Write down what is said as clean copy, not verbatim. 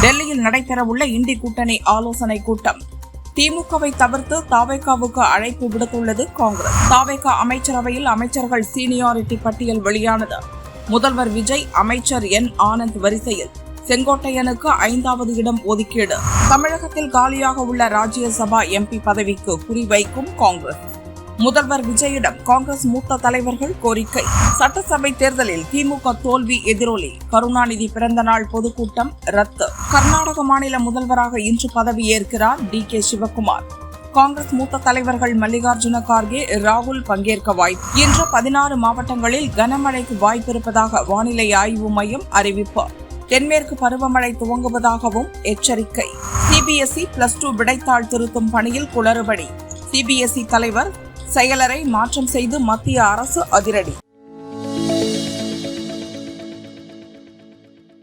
டெல்லியில் நடைபெறவுள்ள இண்டி கூட்டணி ஆலோசனை கூட்டம். திமுகவை தவிர்த்து தாவேகாவுக்கு அழைப்பு விடுத்துள்ளது காங்கிரஸ். தாவேகா அமைச்சரவையில் அமைச்சர்கள் சீனியாரிட்டி பட்டியல் வெளியானது. முதல்வர் விஜய், அமைச்சர் என் ஆனந்த் வரிசையில் செங்கோட்டையனுக்கு 5வது இடம் ஒதுக்கீடு. தமிழகத்தில் காலியாக உள்ள ராஜ்யசபா எம்பி பதவிக்கு குறிவைக்கும் காங்கிரஸ். முதல்வர் விஜயிடம் காங்கிரஸ் மூத்த தலைவர்கள் கோரிக்கை. சட்டசபை தேர்தலில் திமுக தோல்வி எதிரொலி. கருணாநிதி பிறந்தநாள் பொதுக்கூட்டம் ரத்து. கர்நாடக மாநில முதல்வராக இன்று பதவியேற்கிறார் டி.கே. சிவக்குமார். காங்கிரஸ் மூத்த தலைவர்கள் மல்லிகார்ஜுன கார்கே, ராகுல் பங்கேற்க வாய்ப்பு. இன்று 16 மாவட்டங்களில் கனமழைக்கு வாய்ப்பிருப்பதாக வானிலை ஆய்வு மையம் அறிவிப்பு. தென்மேற்கு பருவமழை துவங்குவதாகவும் எச்சரிக்கை. சிபிஎஸ்இ +2 விடைத்தாள் திருத்தும் பணியில் குளறுபடி. சிபிஎஸ்இ தலைவர் செயலரை மாற்றம் செய்து மத்திய அரசு அதிரடி.